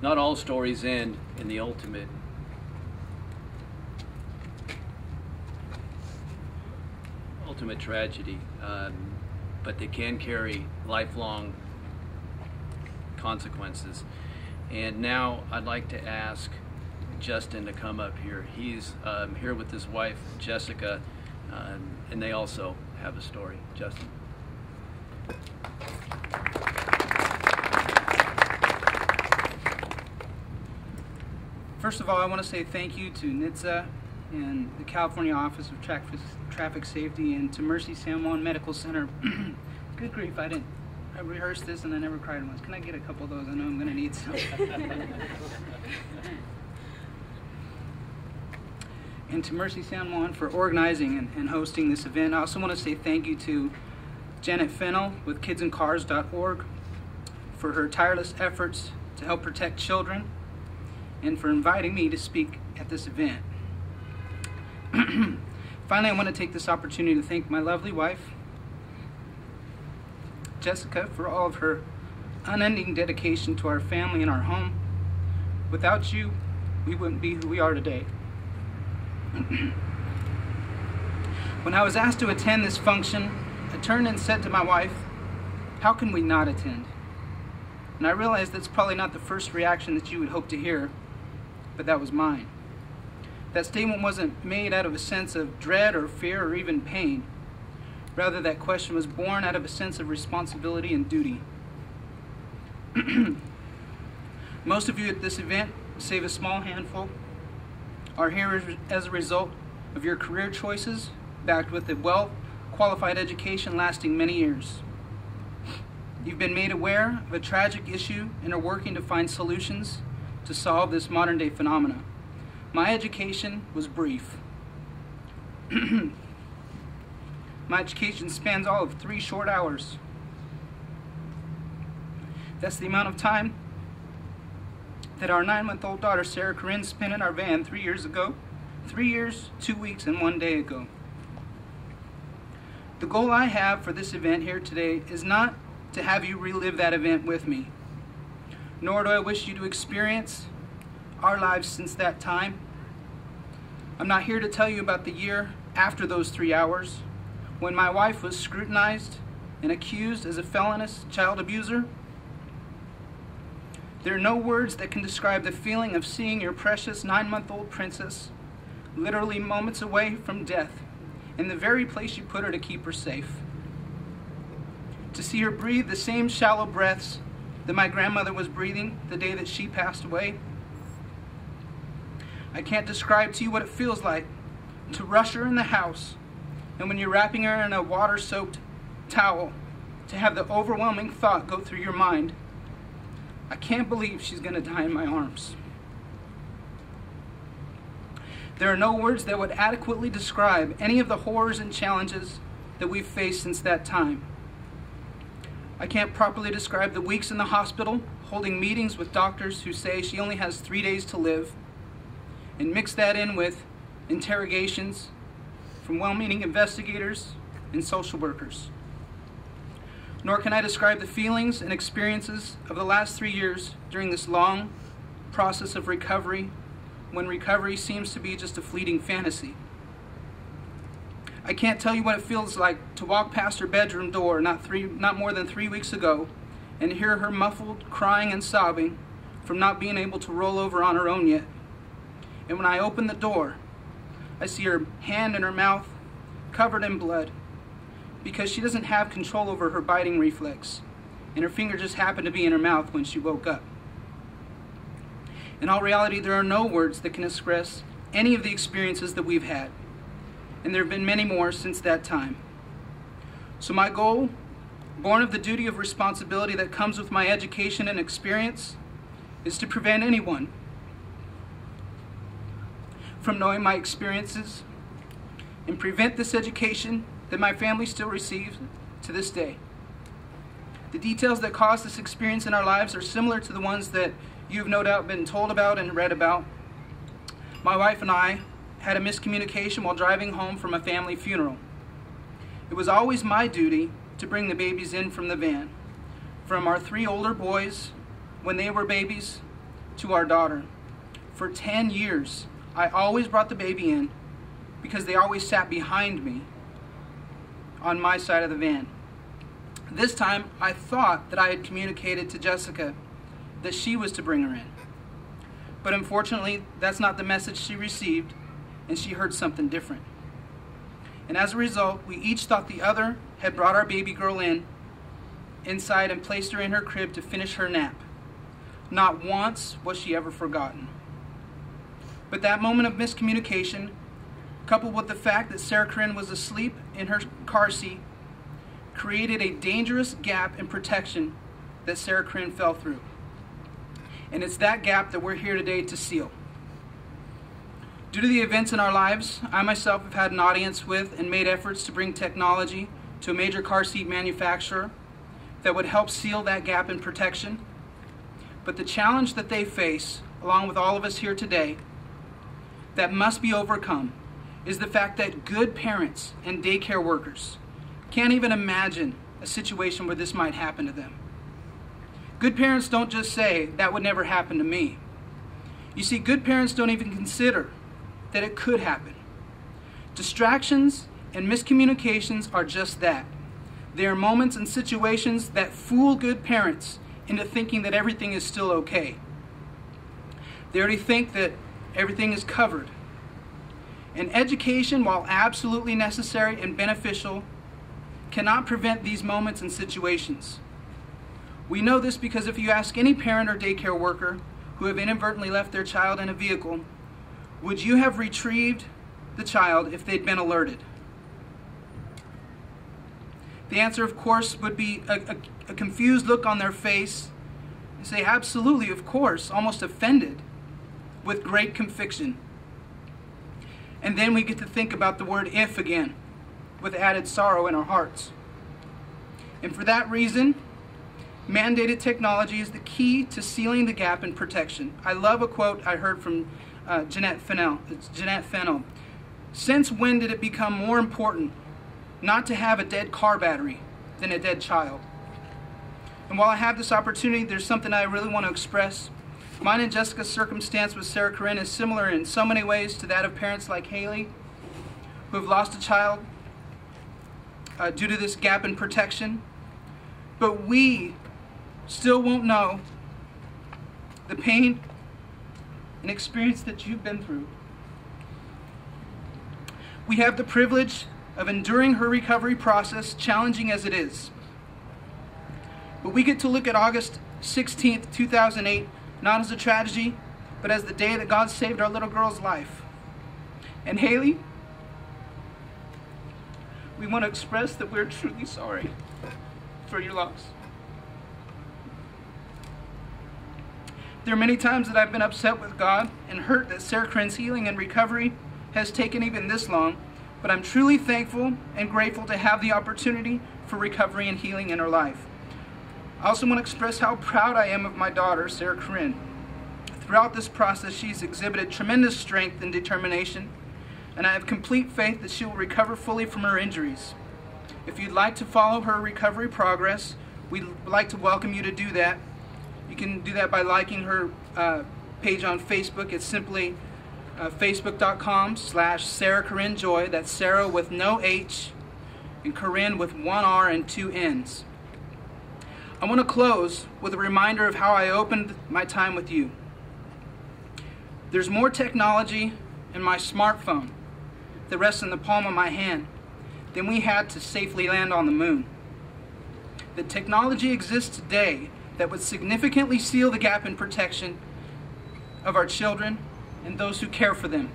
not all stories end in the ultimate tragedy, but they can carry lifelong consequences. And now I'd like to ask Justin to come up here. He's here with his wife, Jessica, and they also have a story. Justin. First of all, I want to say thank you to NHTSA and the California Office of Traffic Safety, and to Mercy San Juan Medical Center. Good grief, I rehearsed this and I never cried once. Can I get a couple of those? I know I'm going to need some. And to Mercy San Juan for organizing and hosting this event. I also want to say thank you to Janet Fennell with kidsandcars.org for her tireless efforts to help protect children and for inviting me to speak at this event. Finally, I want to take this opportunity to thank my lovely wife, Jessica, for all of her unending dedication to our family and our home. Without you, we wouldn't be who we are today. When I was asked to attend this function, I turned and said to my wife, "How can we not attend?" And I realized that's probably not the first reaction that you would hope to hear, but that was mine. That statement wasn't made out of a sense of dread or fear or even pain. Rather, that question was born out of a sense of responsibility and duty. Most of you at this event, save a small handful, are here as a result of your career choices, backed with a well-qualified education lasting many years. You've been made aware of a tragic issue and are working to find solutions to solve this modern-day phenomena. My education was brief. My education spans all of 3 short hours. That's the amount of time that our 9-month-old daughter, Sarah Corinne, spent in our van 3 years ago. 3 years, 2 weeks, and 1 day ago. The goal I have for this event here today is not to have you relive that event with me, nor do I wish you to experience our lives since that time. I'm not here to tell you about the year after those 3 hours, when my wife was scrutinized and accused as a felonious child abuser. There are no words that can describe the feeling of seeing your precious 9-month-old princess literally moments away from death in the very place you put her to keep her safe. To see her breathe the same shallow breaths that my grandmother was breathing the day that she passed away. I can't describe to you what it feels like to rush her in the house, and when you're wrapping her in a water-soaked towel, to have the overwhelming thought go through your mind, "I can't believe she's going to die in my arms." There are no words that would adequately describe any of the horrors and challenges that we've faced since that time. I can't properly describe the weeks in the hospital, holding meetings with doctors who say she only has 3 days to live, and mix that in with interrogations from well-meaning investigators and social workers. Nor can I describe the feelings and experiences of the last 3 years during this long process of recovery, when recovery seems to be just a fleeting fantasy. I can't tell you what it feels like to walk past her bedroom door not more than 3 weeks ago and hear her muffled crying and sobbing from not being able to roll over on her own yet. And when I open the door, I see her hand in her mouth covered in blood because she doesn't have control over her biting reflex, and her finger just happened to be in her mouth when she woke up. In all reality, there are no words that can express any of the experiences that we've had, and there have been many more since that time. So my goal, born of the duty of responsibility that comes with my education and experience, is to prevent anyone from knowing my experiences and prevent this education that my family still receives to this day. The details that caused this experience in our lives are similar to the ones that you've no doubt been told about and read about. My wife and I had a miscommunication while driving home from a family funeral. It was always my duty to bring the babies in from the van, from our 3 older boys when they were babies, to our daughter. For 10 years, I always brought the baby in because they always sat behind me on my side of the van. This time, I thought that I had communicated to Jessica that she was to bring her in. But unfortunately, that's not the message she received, and she heard something different. And as a result, we each thought the other had brought our baby girl inside and placed her in her crib to finish her nap. Not once was she ever forgotten. But that moment of miscommunication, coupled with the fact that Sarah Corinne was asleep in her car seat, created a dangerous gap in protection that Sarah Corinne fell through. And it's that gap that we're here today to seal. Due to the events in our lives, I myself have had an audience with and made efforts to bring technology to a major car seat manufacturer that would help seal that gap in protection. But the challenge that they face, along with all of us here today, that must be overcome is the fact that good parents and daycare workers can't even imagine a situation where this might happen to them. Good parents don't just say, that would never happen to me. You see, good parents don't even consider that it could happen. Distractions and miscommunications are just that. They are moments and situations that fool good parents into thinking that everything is still okay. They already think that everything is covered. And education, while absolutely necessary and beneficial, cannot prevent these moments and situations. We know this because if you ask any parent or daycare worker who have inadvertently left their child in a vehicle, would you have retrieved the child if they'd been alerted? The answer, of course, would be a confused look on their face and say, absolutely, of course, almost offended, with great conviction. And then we get to think about the word if again, with added sorrow in our hearts. And for that reason, mandated technology is the key to sealing the gap in protection. I love a quote I heard from Jeanette Fennell. It's Jeanette Fennell. Since when did it become more important not to have a dead car battery than a dead child? And while I have this opportunity, there's something I really want to express. Mine and Jessica's circumstance with Sarah Corinne is similar in so many ways to that of parents like Haley, who have lost a child due to this gap in protection. But we still won't know the pain and experience that you've been through. We have the privilege of enduring her recovery process, challenging as it is. But we get to look at August 16th, 2008, not as a tragedy, but as the day that God saved our little girl's life. And Haley, we want to express that we're truly sorry for your loss. There are many times that I've been upset with God and hurt that Sarah Corinne's healing and recovery has taken even this long, but I'm truly thankful and grateful to have the opportunity for recovery and healing in her life. I also want to express how proud I am of my daughter, Sarah Corinne. Throughout this process, she's exhibited tremendous strength and determination, and I have complete faith that she will recover fully from her injuries. If you'd like to follow her recovery progress, we'd like to welcome you to do that. You can do that by liking her page on Facebook. It's simply facebook.com/Sarah Corinne Joy. That's Sarah with no H and Corinne with one R and two N's. I want to close with a reminder of how I opened my time with you. There's more technology in my smartphone that rests in the palm of my hand than we had to safely land on the moon. The technology exists today that would significantly seal the gap in protection of our children and those who care for them.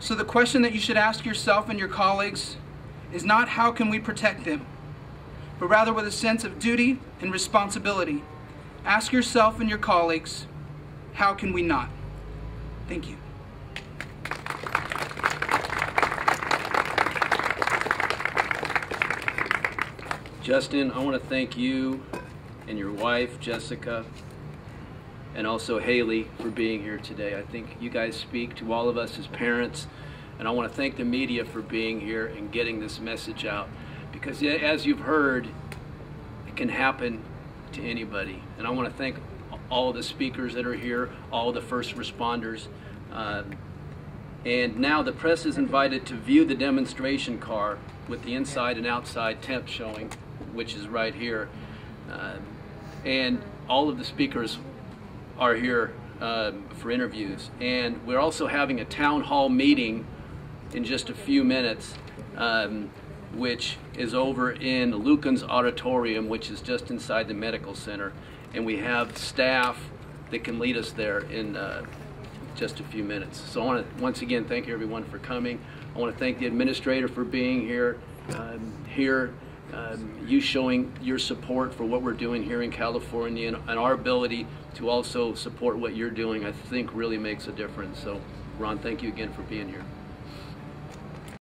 So the question that you should ask yourself and your colleagues is not how can we protect them, but rather with a sense of duty and responsibility. Ask yourself and your colleagues, how can we not? Thank you. Justin, I want to thank you and your wife, Jessica, and also Haley for being here today. I think you guys speak to all of us as parents, and I want to thank the media for being here and getting this message out. Because as you've heard, it can happen to anybody. And I want to thank all of the speakers that are here, all of the first responders. And now the press is invited to view the demonstration car with the inside and outside temp showing, which is right here. And all of the speakers are here for interviews. And we're also having a town hall meeting in just a few minutes, which is over in Lucan's Auditorium, which is just inside the medical center. And we have staff that can lead us there in just a few minutes. So I want to once again thank everyone for coming. I want to thank the administrator for being here, you showing your support for what we're doing here in California, and our ability to also support what you're doing, I think really makes a difference. So Ron, thank you again for being here.